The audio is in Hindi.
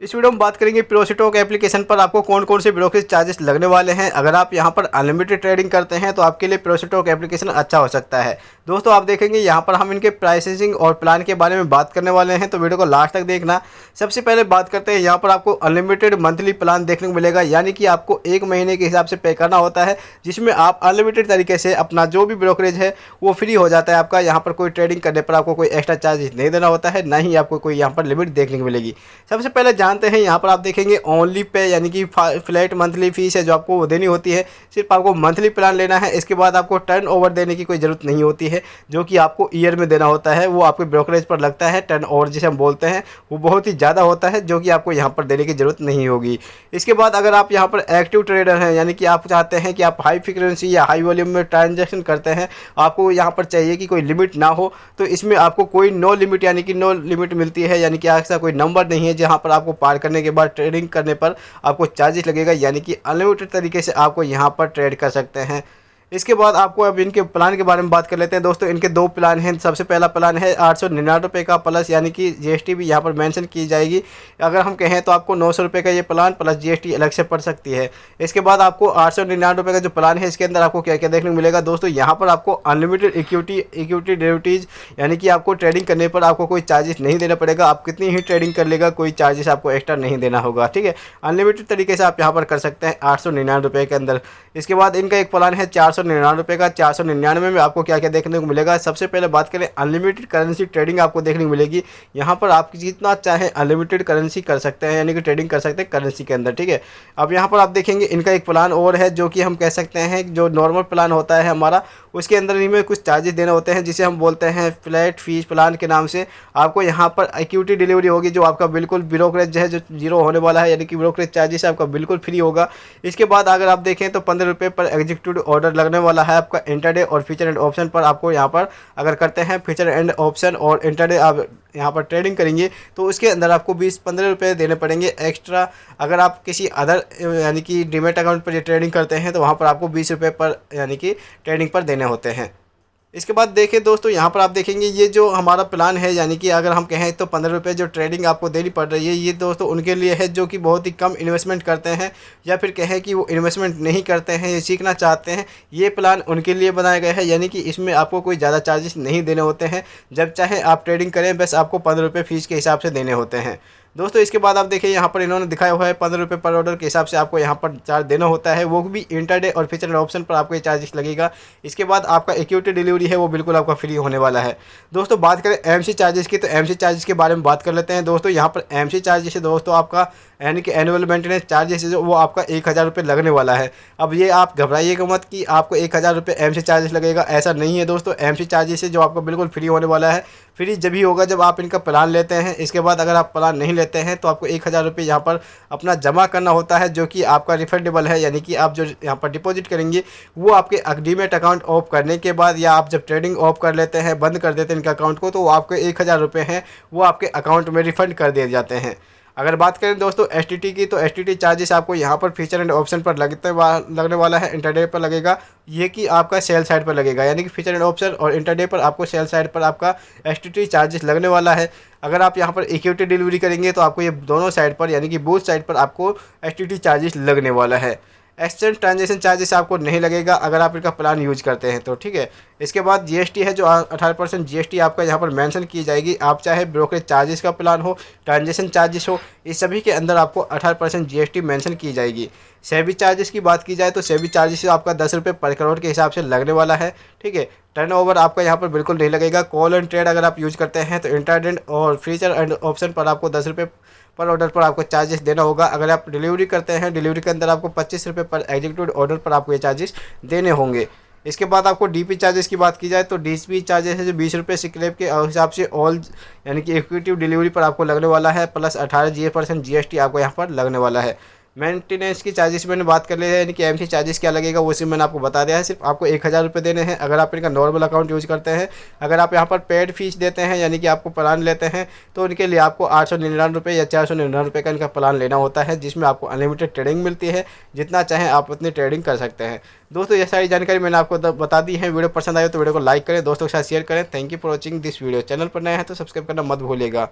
इस वीडियो में बात करेंगे प्रोस्टॉक एप्लीकेशन पर आपको कौन कौन से ब्रोकरेज चार्जेस लगने वाले हैं। अगर आप यहां पर अनलिमिटेड ट्रेडिंग करते हैं तो आपके लिए प्रोस्टॉक एप्लीकेशन अच्छा हो सकता है। दोस्तों आप देखेंगे यहां पर हम इनके प्राइसिंग और प्लान के बारे में बात करने वाले हैं, तो वीडियो को लास्ट तक देखना। सबसे पहले बात करते हैं, यहाँ पर आपको अनलिमिटेड मंथली प्लान देखने को मिलेगा, यानी कि आपको 1 महीने के हिसाब से पे करना होता है, जिसमें आप अनलिमिटेड तरीके से अपना जो भी ब्रोकरेज है वो फ्री हो जाता है आपका। यहाँ पर कोई ट्रेडिंग करने पर आपको कोई एक्स्ट्रा चार्जेस नहीं देना होता है, ना ही आपको कोई यहाँ पर लिमिट देखने को मिलेगी। सबसे पहले जानते हैं, यहाँ पर आप देखेंगे ओनली पे यानी कि फ्लैट मंथली फीस है जो आपको वो देनी होती है। सिर्फ आपको मंथली प्लान लेना है, इसके बाद आपको टर्न ओवर देने की कोई ज़रूरत नहीं होती है, जो कि आपको ईयर में देना होता है। वो आपके ब्रोकरेज पर लगता है, टर्न ओवर जिसे हम बोलते हैं, वो बहुत ही ज़्यादा होता है, जो कि आपको यहाँ पर देने की ज़रूरत नहीं होगी। इसके बाद अगर आप यहाँ पर एक्टिव ट्रेडर हैं, यानी कि आप चाहते हैं कि आप हाई फ्रीक्वेंसी या हाई वॉल्यूम में ट्रांजैक्शन करते हैं, आपको यहाँ पर चाहिए कि कोई लिमिट ना हो, तो इसमें आपको कोई नो लिमिट यानी कि नो लिमिट मिलती है, यानी कि ऐसा कोई नंबर नहीं है जहाँ पर आपको पार करने के बाद ट्रेडिंग करने पर आपको चार्जेस लगेगा, यानी कि अनलिमिटेड तरीके से आपको यहाँ पर ट्रेड कर सकते हैं। इसके बाद आपको अब इनके प्लान के बारे में बात कर लेते हैं। दोस्तों इनके 2 प्लान हैं। सबसे पहला प्लान है 899 रुपये का प्लस, यानी कि जीएसटी भी यहाँ पर मेंशन की जाएगी। अगर हम कहें तो आपको 900 रुपये का ये प्लान प्लस जीएसटी अलग से पड़ सकती है। इसके बाद आपको 899 रुपये का जो प्लान है, इसके अंदर आपको क्या क्या देखने को मिलेगा। दोस्तों यहाँ पर आपको अनलिमिटेड इक्विटी डेरिवेटिव्स, यानी कि आपको ट्रेडिंग करने पर आपको कोई चार्जेस नहीं देना पड़ेगा। आप कितनी ही ट्रेडिंग कर लेगा, कोई चार्जेस आपको एक्स्ट्रा नहीं देना होगा, ठीक है। अनलिमिटेड तरीके से आप यहाँ पर कर सकते हैं 899 रुपये के अंदर। इसके बाद इनका एक प्लान है 499 रुपये का। 499 में आपको क्या क्या देखने को मिलेगा। सबसे पहले बात करें, अनलिमिटेड करेंसी ट्रेडिंग आपको देखने को मिलेगी। यहाँ पर आप जितना चाहे अनलिमिटेड करेंसी कर सकते हैं, यानी कि ट्रेडिंग कर सकते हैं करेंसी के अंदर, ठीक है। अब यहाँ पर आप देखेंगे इनका एक प्लान और है, जो कि हम कह सकते हैं जो नॉर्मल प्लान होता है हमारा, उसके अंदर इनमें कुछ चार्जेस देने होते हैं, जिसे हम बोलते हैं फ्लैट फीस प्लान के नाम से। आपको यहाँ पर इक्विटी डिलीवरी होगी, जो आपका बिल्कुल ब्रोकरेज है जो जीरो होने वाला है, यानी कि ब्रोकरेज चार्जेस आपका बिल्कुल फ्री होगा। इसके बाद अगर आप देखें तो 15 रुपये पर एग्जीक्यूटिव ऑर्डर लगने वाला है आपका इंटरडे और फीचर एंड ऑप्शन पर। आपको यहाँ पर अगर करते हैं फीचर एंड ऑप्शन और इंटरडे आप यहाँ पर ट्रेडिंग करेंगे, तो उसके अंदर आपको 20-15 रुपये देने पड़ेंगे एक्स्ट्रा। अगर आप किसी अदर यानी कि डीमेट अकाउंट पर ये ट्रेडिंग करते हैं, तो वहाँ पर आपको 20 रुपये पर यानी कि ट्रेडिंग पर देने होते हैं। इसके बाद देखें दोस्तों, यहाँ पर आप देखेंगे ये जो हमारा प्लान है, यानी कि अगर हम कहें तो 15 रुपये जो ट्रेडिंग आपको देनी पड़ रही है, ये दोस्तों उनके लिए है जो कि बहुत ही कम इन्वेस्टमेंट करते हैं, या फिर कहें कि वो इन्वेस्टमेंट नहीं करते हैं, ये सीखना चाहते हैं। ये प्लान उनके लिए बनाया गया है, यानी कि इसमें आपको कोई ज़्यादा चार्जेस नहीं देने होते हैं। जब चाहे आप ट्रेडिंग करें, बस आपको 15 रुपये फीस के हिसाब से देने होते हैं। दोस्तों इसके बाद आप देखिए यहाँ पर इन्होंने दिखाया हुआ है 15 रुपये पर ऑर्डर के हिसाब से आपको यहाँ पर चार्ज देना होता है, वो भी इंटरडे और फीचर एंड ऑप्शन पर आपको ये चार्जेस लगेगा। इसके बाद आपका इक्विटी डिलीवरी है वो बिल्कुल आपका फ्री होने वाला है। दोस्तों बात करें एमसी चार्जेस की, तो एमसी चार्जेस के बारे में बात कर लेते हैं। दोस्तों यहाँ पर एमसी चार्जेस है दोस्तों आपका, यानी कि एनुअल मेंटेनेंस चार्जेस है वो आपका 1000 रुपये लगने वाला है। अब ये आप घबराइएगा मत कि आपको 1000 रुपये एमसी चार्जेस लगेगा, ऐसा नहीं है दोस्तों। एमसी चार्जेस है जो आपको बिल्कुल फ्री होने वाला है। फ्री जब ही होगा जब आप इनका प्लान लेते हैं। इसके बाद अगर आप प्लान नहीं लेते हैं तो आपको 1000 रुपये यहाँ पर अपना जमा करना होता है, जो कि आपका रिफंडेबल है, यानी कि आप जो यहाँ पर डिपॉजिट करेंगे वो आपके डीमेट अकाउंट ऑफ करने के बाद, या आप जब ट्रेडिंग ऑफ कर लेते हैं, बंद कर देते हैं इनके अकाउंट को, तो वो आपके 1000 रुपये हैं वो आपके अकाउंट में रिफ़ंड कर दिए जाते हैं। अगर बात करें दोस्तों एसटीटी की, तो एसटीटी चार्जेस आपको यहाँ पर फीचर एंड ऑप्शन पर लगने वाला है, इंटरडे पर लगेगा, ये कि आपका सेल साइड पर लगेगा, यानी कि फीचर एंड ऑप्शन और इंटरडे पर आपको सेल साइड पर आपका एसटीटी चार्जेस लगने वाला है। अगर आप यहाँ पर इक्विटी डिलीवरी करेंगे तो आपको ये दोनों साइड पर, यानी कि बोथ साइड पर आपको एसटीटी चार्जेस लगने वाला है। एक्सचेंज ट्रांजेक्शन चार्जेस आपको नहीं लगेगा अगर आप इनका प्लान यूज करते हैं तो, ठीक है। इसके बाद जीएसटी है जो 18% जीएसटी आपका यहाँ पर मेंशन की जाएगी। आप चाहे ब्रोकरेज चार्जेस का प्लान हो, ट्रांजेक्शन चार्जेस हो, इस सभी के अंदर आपको 18% जीएसटी मेंशन की जाएगी। सेबी चार्जेस की बात की जाए तो सेबी चार्जेस आपका 10 रुपये पर करोड़ के हिसाब से लगने वाला है, ठीक है। टर्नओवर आपका यहाँ पर बिल्कुल नहीं लगेगा। कॉल एंड ट्रेड अगर आप यूज करते हैं तो इंटरडे और फीचर एंड ऑप्शन पर आपको 10 रुपये पर ऑर्डर पर आपको चार्जेस देना होगा। अगर आप डिलीवरी करते हैं, डिलीवरी के अंदर आपको 25 रुपये पर एग्जीक्यूटिव ऑर्डर पर आपको ये चार्जेस देने होंगे। इसके बाद आपको डीपी चार्जेस की बात की जाए तो डीपी चार्जेस है जो 20 रुपये स्क्रैप के हिसाब से ऑल, यानी कि इक्विटी डिलीवरी पर आपको लगने वाला है, प्लस 18% जीएसटी आपको यहाँ पर लगने वाला है। मेंटेनेंस की चार्जेस मैंने बात कर ली है, यानी कि एमसी चार्जेस क्या लगेगा वो सिर्फ मैंने आपको बता दिया है। सिर्फ आपको 1000 रुपये देने हैं अगर आप इनका नॉर्मल अकाउंट यूज़ करते हैं। अगर आप यहाँ पर पेड फीस देते हैं, यानी कि आपको प्लान लेते हैं, तो उनके लिए आपको 899 रुपये या 499 रुपये का इनका प्लान लेना होता है, जिसमें आपको अनलिमिटेड ट्रेडिंग मिलती है। जितना चाहें आप उतनी ट्रेडिंग कर सकते हैं। दोस्तों ये सारी जानकारी मैंने आपको बता दी है। वीडियो पसंद आए तो वीडियो को लाइक करें, दोस्तों के साथ शेयर करें। Thank you for watching this video. Channel पर नए हैं तो सब्सक्राइब करना मत भूलिएगा।